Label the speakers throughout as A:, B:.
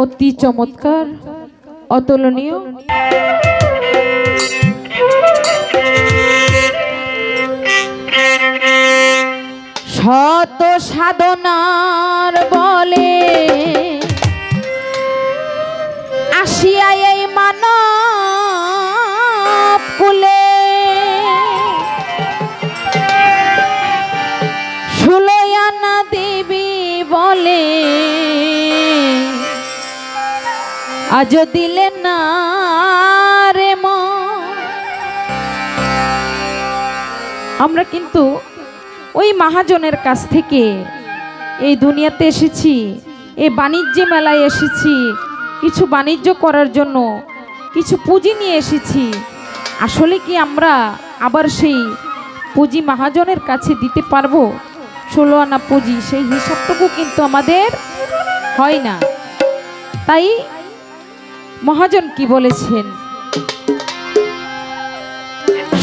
A: অতি চমৎকার, অতুলনীয়। শত সাধনার বলে আসিয়া এই মানব কুলে, ষোলোই আনা দেবী বলে আজ দিলে না রে মন। আমরা কিন্তু ওই মহাজনের কাছ থেকে এই দুনিয়াতে এসেছি, এই বাণিজ্য মেলায় এসেছি, কিছু বাণিজ্য করার জন্য কিছু পুঁজি নিয়ে এসেছি। আসলে কি আমরা আবার সেই পুঁজি মহাজনের কাছে দিতে পারবো? 16 আনা পুঁজি, সেই হিসাবটুকু কিন্তু আমাদের হয় না। তাই মহাজন কি বলেছেন,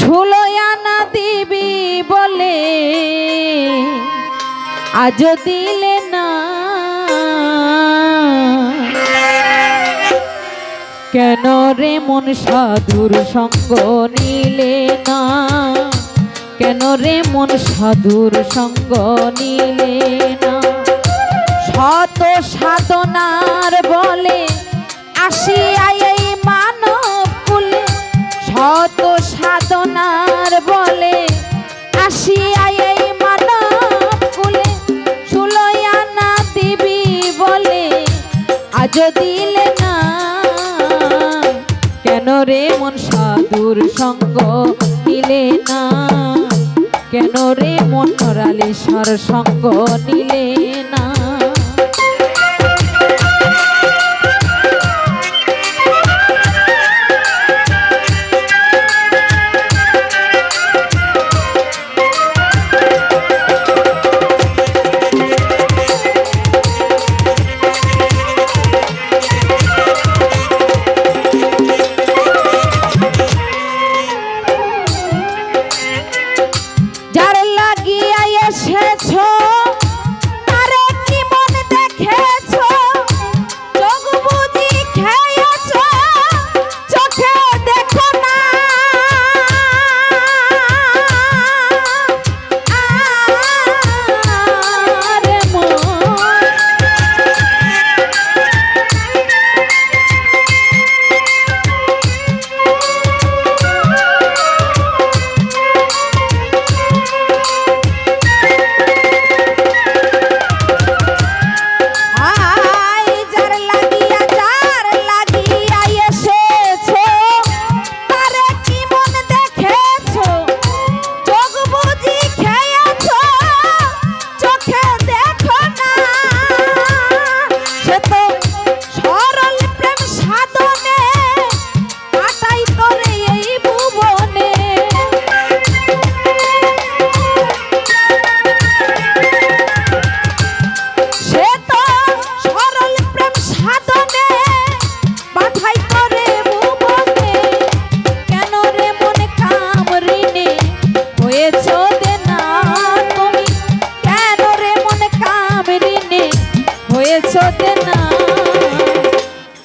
A: 16 আনা দিবি বলে আজ দিলে না, কেন রে মন সাধুর সঙ্গ নিলে না, কেন রে মন সাধুর সঙ্গ নিলে না। শত সাধনার বলে আসিয়া এই মানব কুলে, শত সাধনার বলে আসিয়া এই মানব কুলে, 16 আনা দিবি বলে আজ দিলে না, কেন রে মন সাধুর সঙ্গ নিলে না, কেন রে মন রালেশ্বর সঙ্গ নিলে না।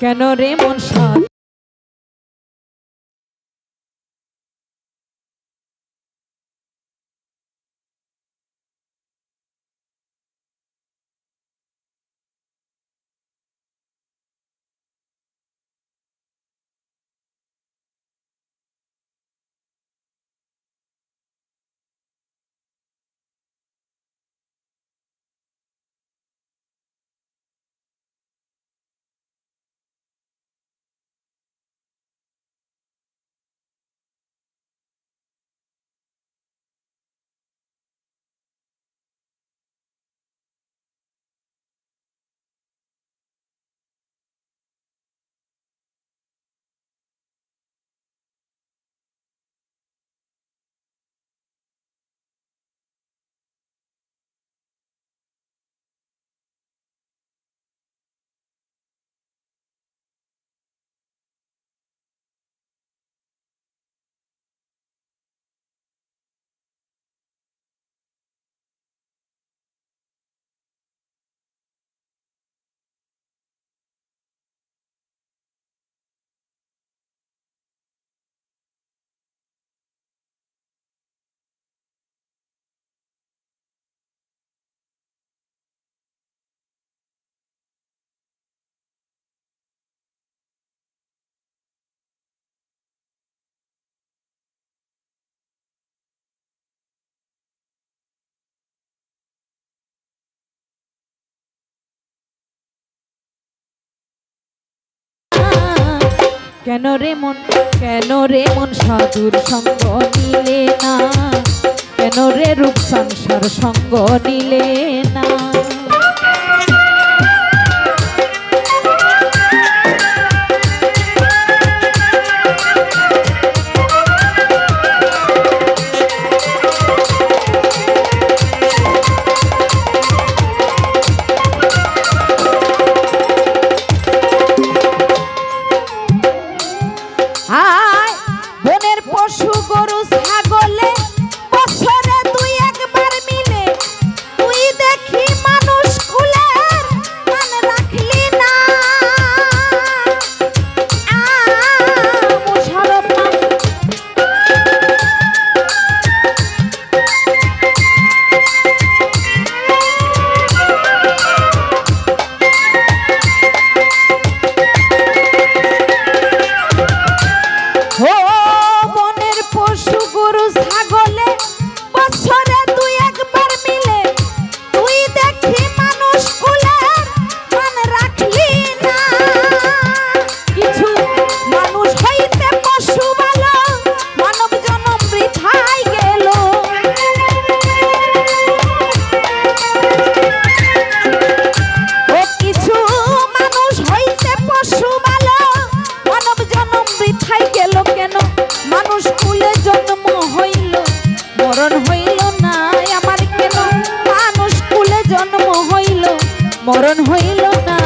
A: কেন রে মন সাধু কেন রে মন সাধুর সঙ্গ নিলে না, কেন রে রূপ সংসার সঙ্গ নিলে না। বনের পশু গরু ছাগলে বছরে দুই একবার মিলে, তুই দেখি মানুষ কুলের মান রাখলি না। মরণ হইল না,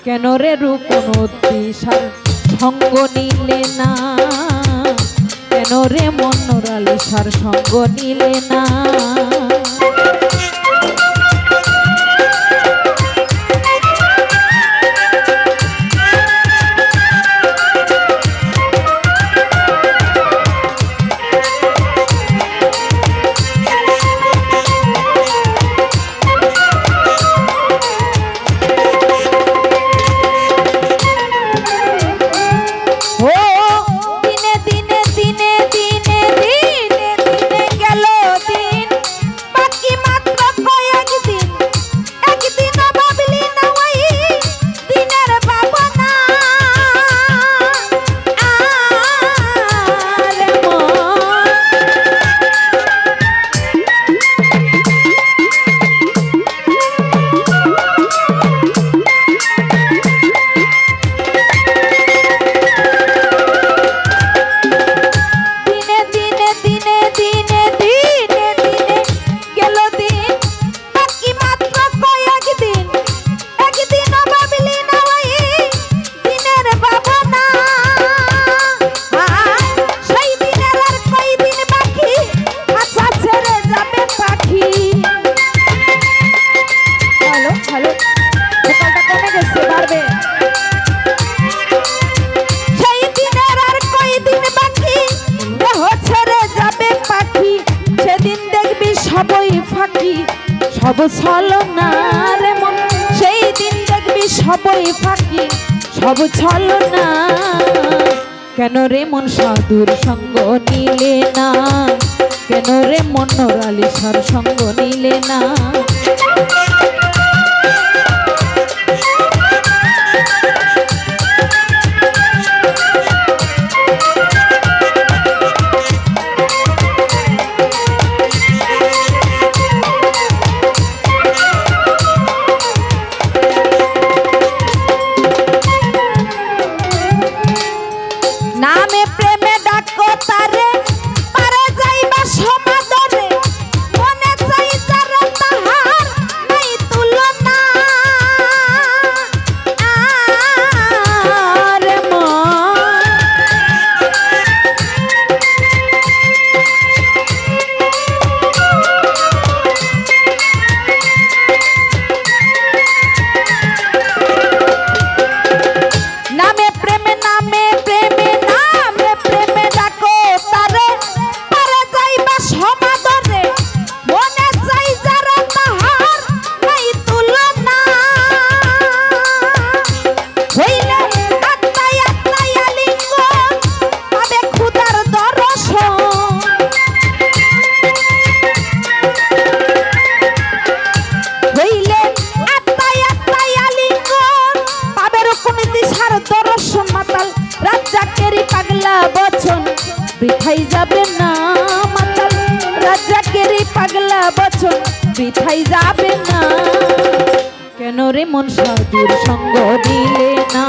A: কেন রে রূপনতি সার সঙ্গ নিলে না, কেন রে মনোরালি সার সঙ্গ নিলে না। সব ছলনা রে মন, সেই দিন দেখবি সবই ফাঁকি, সব ছলনা। কেন রে মন সাধুর সঙ্গ নিলে না, কেন রে মনোরালি সার সঙ্গ নিলে না। বৃথাই যাবে না, মাতাল রাজাকেরই পাগলা বচন বৃথাই যাবে না। কেন রে মন সাধুর সঙ্গ নিলে না,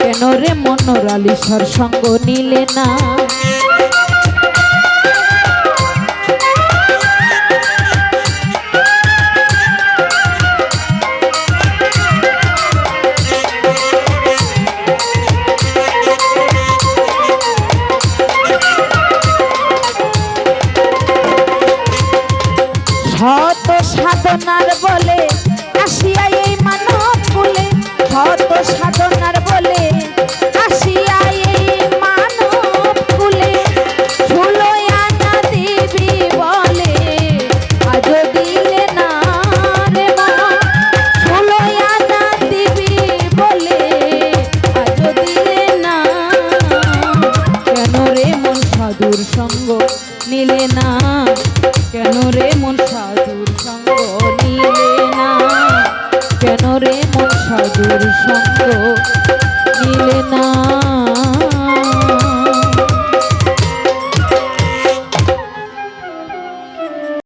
A: কেন রে মনোর আলিশার সঙ্গ নিলে না। শত সাধনার বলে আসিয়া এই মানব কুলে, শত সাধনার বলে আসিয়া এই মানব কুলে, ষোলোই আনা দিবি বলে আজ দিলে না রে মন, ষোলোই আনা দিবি বলে আজ দিলে না। কেন রে মন সাধুর সঙ্গ নিলে না, কেন রে মন সাধুর সঙ্গ নিলে না, কেন রে মন সাধুর সঙ্গ